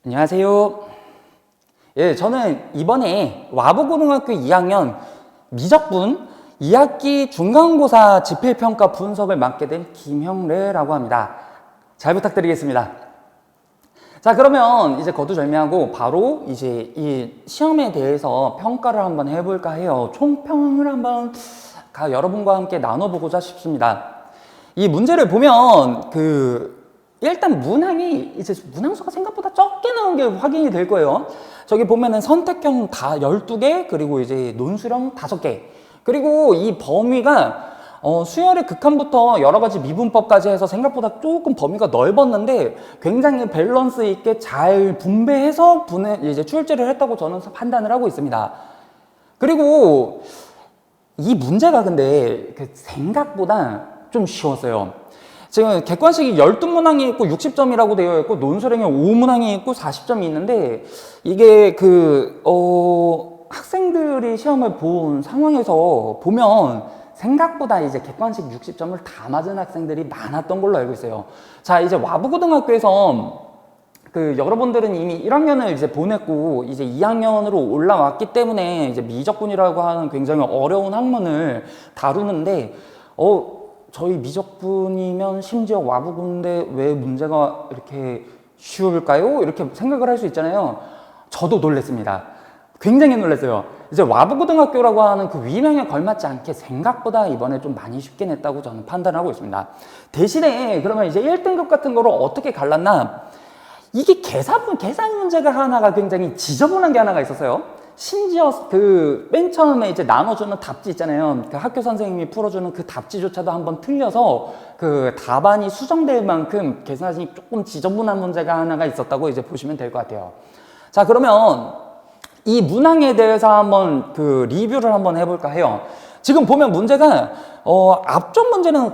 안녕하세요. 예, 저는 이번에 와부고등학교 2학년 미적분 2학기 중간고사 지필평가 분석을 맡게 된 김형래라고 합니다. 잘 부탁드리겠습니다. 자, 그러면 이제 거두절미하고 바로 이제 이 시험에 대해서 평가를 한번 해볼까 해요. 총평을 한번 여러분과 함께 나눠보고자 싶습니다. 이 문제를 보면 일단 문항이 이제 문항수가 생각보다 적게 나온 게 확인이 될 거예요. 저기 보면은 선택형 다 12개, 그리고 이제 논술형 5개. 그리고 이 범위가 수열의 극한부터 여러 가지 미분법까지 해서 생각보다 조금 범위가 넓었는데 굉장히 밸런스 있게 잘 분배해서 이제 출제를 했다고 저는 판단을 하고 있습니다. 그리고 이 문제가 근데 생각보다 좀 쉬웠어요. 지금 객관식이 12문항이 있고 60점이라고 되어 있고 논술형이 5문항이 있고 40점이 있는데 이게 학생들이 시험을 본 상황에서 보면 생각보다 이제 객관식 60점을 다 맞은 학생들이 많았던 걸로 알고 있어요. 자, 이제 와부고등학교에서 여러분들은 이미 1학년을 이제 보냈고 이제 2학년으로 올라왔기 때문에 이제 미적분이라고 하는 굉장히 어려운 학문을 다루는데 저희 미적분이면 심지어 와부고인데 왜 문제가 이렇게 쉬울까요? 이렇게 생각을 할 수 있잖아요. 저도 놀랐습니다. 굉장히 놀랐어요. 이제 와부고등학교라고 하는 그 위명에 걸맞지 않게 생각보다 이번에 좀 많이 쉽게 냈다고 저는 판단하고 있습니다. 대신에 그러면 이제 1등급 같은 거로 어떻게 갈랐나? 이게 계산 문제가 하나가 굉장히 지저분한 게 하나가 있었어요. 심지어 맨 처음에 이제 나눠주는 답지 있잖아요. 학교 선생님이 풀어주는 그 답지조차도 한번 틀려서 답안이 수정될 만큼 계산이 조금 지저분한 문제가 하나가 있었다고 이제 보시면 될 것 같아요. 자, 그러면 이 문항에 대해서 한번 리뷰를 한번 해볼까 해요. 지금 보면 문제가 앞쪽 문제는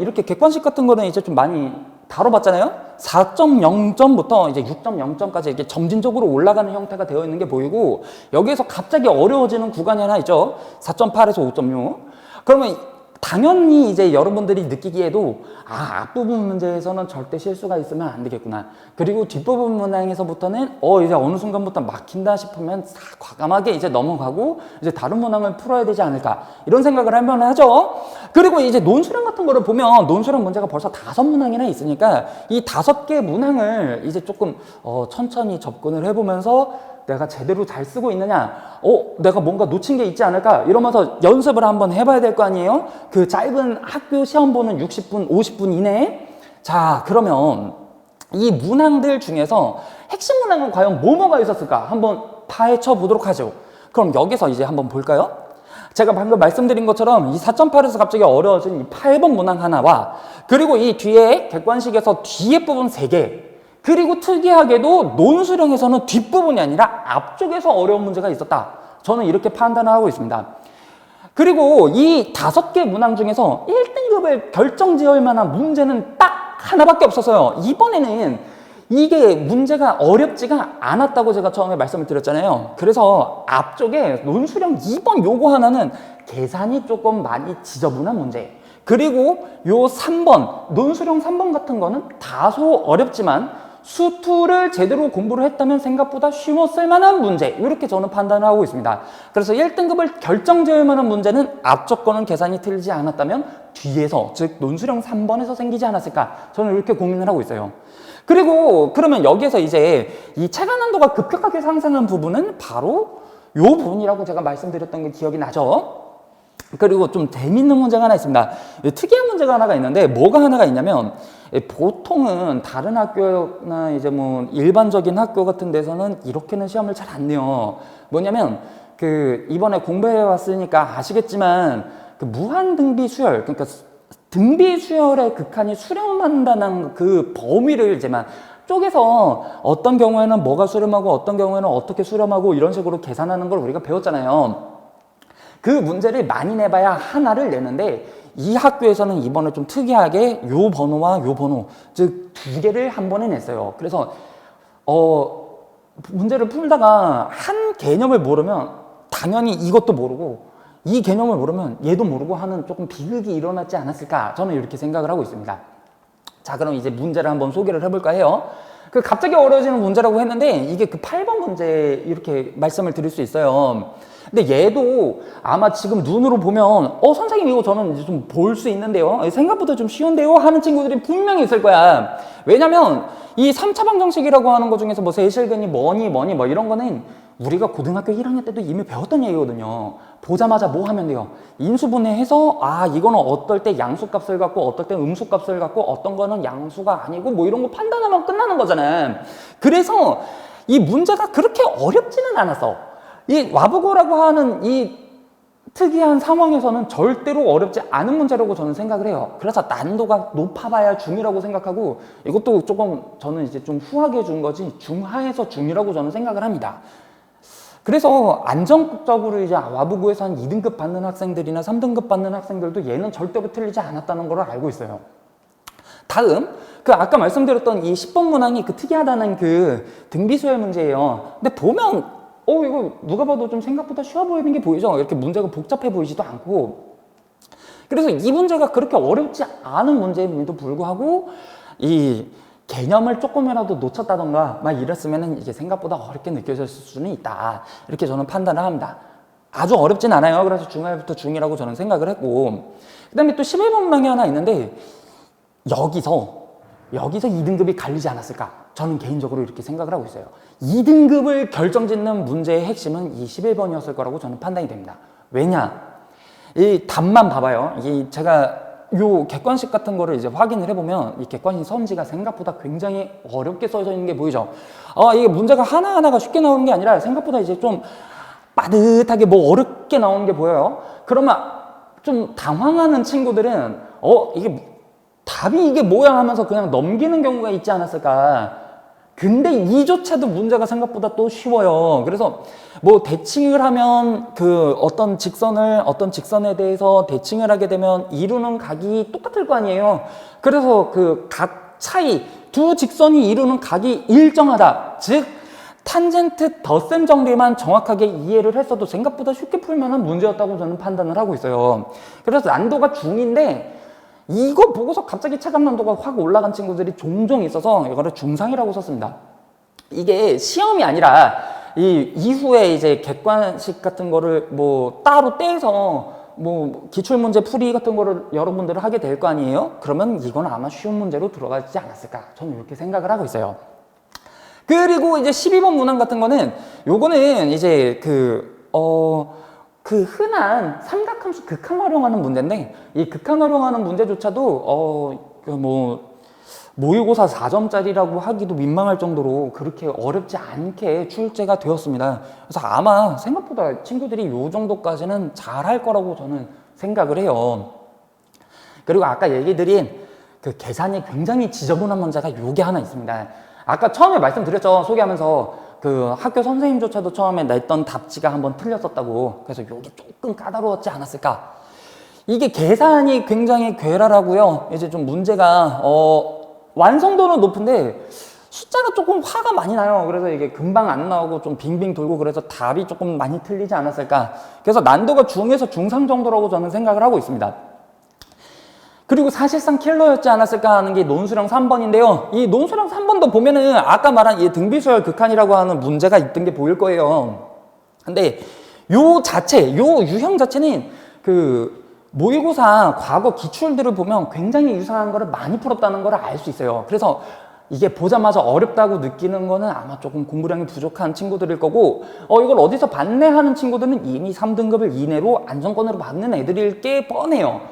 이렇게 객관식 같은 거는 이제 좀 많이 다뤄봤잖아요. 4.0점부터 이제 6.0점까지 이렇게 점진적으로 올라가는 형태가 되어 있는 게 보이고 여기에서 갑자기 어려워지는 구간이 하나 있죠. 4.8에서 5.6. 그러면 당연히 이제 여러분들이 느끼기에도 앞부분 문제에서는 절대 실수가 있으면 안 되겠구나. 그리고 뒷부분 문항에서부터는 이제 어느 순간부터 막힌다 싶으면 과감하게 이제 넘어가고 이제 다른 문항을 풀어야 되지 않을까. 이런 생각을 하면 하죠. 그리고 이제 논술형 같은 거를 보면 논술형 문제가 벌써 5문항이나 있으니까 이 5개 문항을 이제 조금 천천히 접근을 해보면서 내가 제대로 잘 쓰고 있느냐, 내가 뭔가 놓친 게 있지 않을까, 이러면서 연습을 한번 해봐야 될 거 아니에요? 그 짧은 학교 시험 보는 60분, 50분 이내에. 자, 그러면 이 문항들 중에서 핵심 문항은 과연 뭐가 있었을까? 한번 파헤쳐 보도록 하죠. 그럼 여기서 이제 한번 볼까요? 제가 방금 말씀드린 것처럼 이 4.8에서 갑자기 어려워진 이 8번 문항 하나와 그리고 이 뒤에 객관식에서 뒤에 부분 3개, 그리고 특이하게도 논술형에서는 뒷부분이 아니라 앞쪽에서 어려운 문제가 있었다. 저는 이렇게 판단을 하고 있습니다. 그리고 이 5개 문항 중에서 1등급을 결정지을 만한 문제는 딱 하나밖에 없었어요. 이번에는 이게 문제가 어렵지가 않았다고 제가 처음에 말씀을 드렸잖아요. 그래서 앞쪽에 논술형 2번 요거 하나는 계산이 조금 많이 지저분한 문제. 그리고 요 3번, 논술형 3번 같은 거는 다소 어렵지만 수투를 제대로 공부를 했다면 생각보다 쉬웠을 만한 문제, 이렇게 저는 판단을 하고 있습니다. 그래서 1등급을 결정지을 만한 문제는 앞쪽 거는 계산이 틀리지 않았다면 뒤에서, 즉 논술형 3번에서 생기지 않았을까, 저는 이렇게 고민을 하고 있어요. 그리고 그러면 여기에서 이제 이 체감 난도가 급격하게 상승한 부분은 바로 요 부분이라고 제가 말씀드렸던 게 기억이 나죠. 그리고 좀 재밌는 문제가 하나 있습니다. 특이한 문제가 하나가 있는데 뭐가 하나가 있냐면, 보통은 다른 학교나 이제 뭐 일반적인 학교 같은 데서는 이렇게는 시험을 잘 안 내요. 뭐냐면 이번에 공부해 왔으니까 아시겠지만 무한 등비 수열, 그러니까 등비 수열의 극한이 수렴한다는 그 범위를 이제만 쪼개서 어떤 경우에는 뭐가 수렴하고 어떤 경우에는 어떻게 수렴하고 이런 식으로 계산하는 걸 우리가 배웠잖아요. 그 문제를 많이 내봐야 하나를 내는데 이 학교에서는 이번에 좀 특이하게 요 번호와 요 번호, 즉 2개를 한 번에 냈어요. 그래서 문제를 풀다가 한 개념을 모르면 당연히 이것도 모르고 이 개념을 모르면 얘도 모르고 하는 조금 비극이 일어났지 않았을까, 저는 이렇게 생각을 하고 있습니다. 자, 그럼 이제 문제를 한번 소개를 해볼까 해요. 그 갑자기 어려워지는 문제라고 했는데 이게 그 8번 문제 이렇게 말씀을 드릴 수 있어요. 근데 얘도 아마 지금 눈으로 보면 선생님 이거 저는 이제 좀 볼 수 있는데요, 생각보다 좀 쉬운데요 하는 친구들이 분명히 있을 거야. 왜냐면 이 3차 방정식이라고 하는 것 중에서 뭐 세실근이 뭐니 뭐 이런 거는 우리가 고등학교 1학년 때도 이미 배웠던 얘기거든요. 보자마자 뭐 하면 돼요? 인수분해해서 이거는 어떨 때 양수값을 갖고 어떨 때 음수값을 갖고 어떤 거는 양수가 아니고 뭐 이런 거 판단하면 끝나는 거잖아요. 그래서 이 문제가 그렇게 어렵지는 않았어. 이 와부고라고 하는 이 특이한 상황에서는 절대로 어렵지 않은 문제라고 저는 생각을 해요. 그래서 난도가 높아봐야 중이라고 생각하고, 이것도 조금 저는 이제 좀 후하게 준 거지 중하에서 중이라고 저는 생각을 합니다. 그래서 안정적으로 이제 와부고에서 한 2등급 받는 학생들이나 3등급 받는 학생들도 얘는 절대로 틀리지 않았다는 걸 알고 있어요. 다음, 그 아까 말씀드렸던 이 10번 문항이 그 특이하다는 그 등비수열 문제예요. 근데 보면 이거 누가 봐도 좀 생각보다 쉬워 보이는 게 보이죠? 이렇게 문제가 복잡해 보이지도 않고. 그래서 이 문제가 그렇게 어렵지 않은 문제임에도 불구하고 이 개념을 조금이라도 놓쳤다던가 막 이랬으면 이게 생각보다 어렵게 느껴졌을 수는 있다, 이렇게 저는 판단을 합니다. 아주 어렵진 않아요. 그래서 중하부터 중이라고 저는 생각을 했고, 그 다음에 또 11번 문항이 하나 있는데 여기서 2등급이 갈리지 않았을까, 저는 개인적으로 이렇게 생각을 하고 있어요. 2등급을 결정짓는 문제의 핵심은 이 11번이었을 거라고 저는 판단이 됩니다. 왜냐? 이 답만 봐봐요. 제가 요 객관식 같은 거를 이제 확인을 해보면 이 객관식 선지가 생각보다 굉장히 어렵게 써져 있는 게 보이죠? 이게 문제가 하나하나가 쉽게 나오는 게 아니라 생각보다 이제 좀 빠듯하게 뭐 어렵게 나오는 게 보여요. 그러면 좀 당황하는 친구들은 답이 이게 뭐야 하면서 그냥 넘기는 경우가 있지 않았을까. 근데 이조차도 문제가 생각보다 또 쉬워요. 그래서 뭐 대칭을 하면 어떤 직선에 대해서 대칭을 하게 되면 이루는 각이 똑같을 거 아니에요. 그래서 그 각 차이, 두 직선이 이루는 각이 일정하다. 즉 탄젠트 덧셈 정리만 정확하게 이해를 했어도 생각보다 쉽게 풀만한 문제였다고 저는 판단을 하고 있어요. 그래서 난도가 중인데 이거 보고서 갑자기 체감 난도가 확 올라간 친구들이 종종 있어서 이거를 중상이라고 썼습니다. 이게 시험이 아니라 이후에 이제 객관식 같은 거를 뭐 따로 떼서 뭐 기출문제 풀이 같은 거를 여러분들을 하게 될 거 아니에요? 그러면 이건 아마 쉬운 문제로 들어가지 않았을까, 저는 이렇게 생각을 하고 있어요. 그리고 이제 12번 문항 같은 거는 요거는 이제 그 흔한 삼각함수 극한 활용하는 문제인데, 이 극한 활용하는 문제조차도 모의고사 4점짜리라고 하기도 민망할 정도로 그렇게 어렵지 않게 출제가 되었습니다. 그래서 아마 생각보다 친구들이 요 정도까지는 잘할 거라고 저는 생각을 해요. 그리고 아까 얘기 드린 그 계산이 굉장히 지저분한 문제가 요게 하나 있습니다. 아까 처음에 말씀드렸죠, 소개하면서 그 학교 선생님조차도 처음에 냈던 답지가 한번 틀렸었다고. 그래서 요게 조금 까다로웠지 않았을까. 이게 계산이 굉장히 괴랄하고요. 이제 좀 문제가 완성도는 높은데 숫자가 조금 화가 많이 나요. 그래서 이게 금방 안 나오고 좀 빙빙 돌고, 그래서 답이 조금 많이 틀리지 않았을까. 그래서 난도가 중에서 중상 정도라고 저는 생각을 하고 있습니다. 그리고 사실상 킬러였지 않았을까 하는 게 논술형 3번인데요. 이 논술형 3번도 보면은 아까 말한 이 등비수열 극한이라고 하는 문제가 있던 게 보일 거예요. 근데 요 유형 자체는 그 모의고사 과거 기출들을 보면 굉장히 유사한 거를 많이 풀었다는 걸 알 수 있어요. 그래서 이게 보자마자 어렵다고 느끼는 거는 아마 조금 공부량이 부족한 친구들일 거고, 이걸 어디서 봤네 하는 친구들은 이미 3등급을 이내로 안정권으로 받는 애들일 게 뻔해요.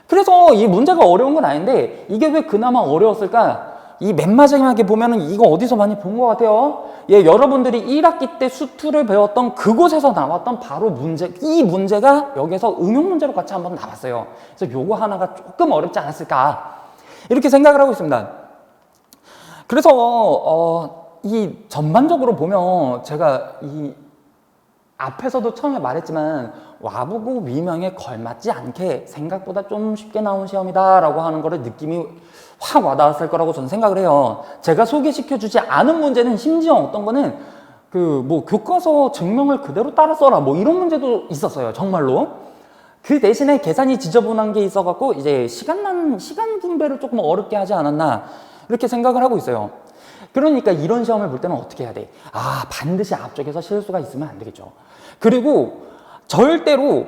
그래서 이 문제가 어려운 건 아닌데 이게 왜 그나마 어려웠을까? 이 맨 마지막에 보면은 이거 어디서 많이 본 것 같아요. 여러분들이 1학기 때 수투를 배웠던 그곳에서 나왔던 바로 이 문제가 여기서 응용 문제로 같이 한번 나왔어요. 그래서 요거 하나가 조금 어렵지 않았을까, 이렇게 생각을 하고 있습니다. 그래서 이 전반적으로 보면 제가 이 앞에서도 처음에 말했지만 와보고 위명에 걸맞지 않게 생각보다 좀 쉽게 나온 시험이다 라고 하는 거를 느낌이 확 와닿았을 거라고 저는 생각을 해요. 제가 소개시켜주지 않은 문제는 심지어 어떤 거는 교과서 증명을 그대로 따라 써라 뭐 이런 문제도 있었어요. 정말로. 그 대신에 계산이 지저분한 게 있어갖고 이제 시간 분배를 조금 어렵게 하지 않았나, 이렇게 생각을 하고 있어요. 그러니까 이런 시험을 볼 때는 어떻게 해야 돼? 아, 반드시 앞쪽에서 실수가 있으면 안 되겠죠. 그리고 절대로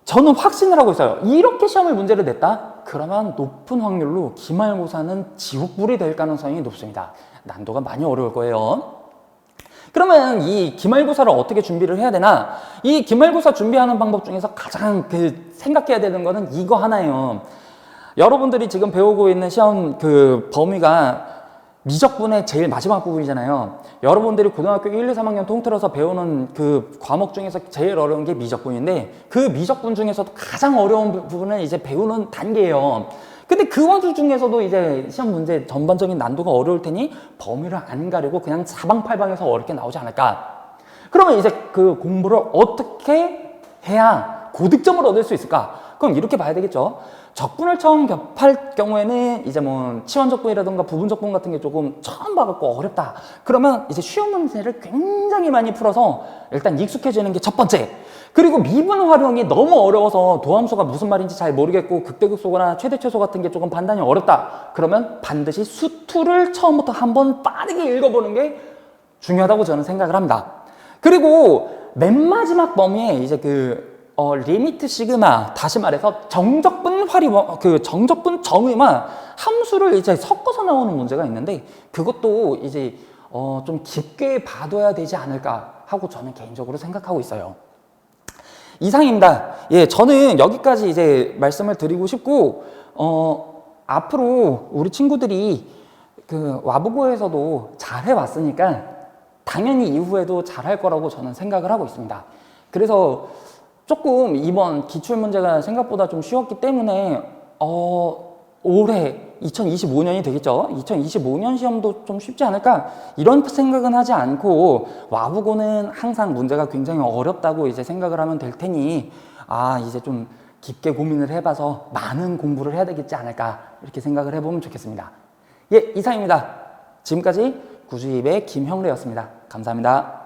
저는 확신을 하고 있어요. 이렇게 시험을 문제를 냈다? 그러면 높은 확률로 기말고사는 지옥불이 될 가능성이 높습니다. 난도가 많이 어려울 거예요. 그러면 이 기말고사를 어떻게 준비를 해야 되나? 이 기말고사 준비하는 방법 중에서 가장 생각해야 되는 거는 이거 하나예요. 여러분들이 지금 배우고 있는 시험 범위가 미적분의 제일 마지막 부분이잖아요. 여러분들이 고등학교 1, 2, 3학년 통틀어서 배우는 그 과목 중에서 제일 어려운 게 미적분인데, 그 미적분 중에서도 가장 어려운 부분은 이제 배우는 단계예요. 근데 그 와중에서도 이제 시험 문제 전반적인 난도가 어려울 테니 범위를 안 가리고 그냥 사방팔방에서 어렵게 나오지 않을까? 그러면 이제 그 공부를 어떻게 해야 고득점을 얻을 수 있을까? 그럼 이렇게 봐야 되겠죠. 적분을 처음 접할 경우에는 이제 뭐 치환적분이라든가 부분적분 같은 게 조금 처음 봐갖고 어렵다. 그러면 이제 쉬운 문제를 굉장히 많이 풀어서 일단 익숙해지는 게 첫 번째. 그리고 미분 활용이 너무 어려워서 도함수가 무슨 말인지 잘 모르겠고 극대극소거나 최대최소 같은 게 조금 판단이 어렵다. 그러면 반드시 수투를 처음부터 한번 빠르게 읽어보는 게 중요하다고 저는 생각을 합니다. 그리고 맨 마지막 범위에 이제 리미트 시그마, 다시 말해서 정적분 정적분 정의만 함수를 이제 섞어서 나오는 문제가 있는데, 그것도 이제 좀 깊게 봐둬야 되지 않을까 하고 저는 개인적으로 생각하고 있어요. 이상입니다. 예, 저는 여기까지 이제 말씀을 드리고 싶고, 앞으로 우리 친구들이 와부고에서도 잘 해왔으니까 당연히 이후에도 잘할 거라고 저는 생각을 하고 있습니다. 그래서 조금 이번 기출문제가 생각보다 좀 쉬웠기 때문에 올해 2025년이 되겠죠. 2025년 시험도 좀 쉽지 않을까? 이런 생각은 하지 않고 와부고는 항상 문제가 굉장히 어렵다고 이제 생각을 하면 될 테니 이제 좀 깊게 고민을 해봐서 많은 공부를 해야 되겠지 않을까? 이렇게 생각을 해보면 좋겠습니다. 예, 이상입니다. 지금까지 구주입의 김형래였습니다. 감사합니다.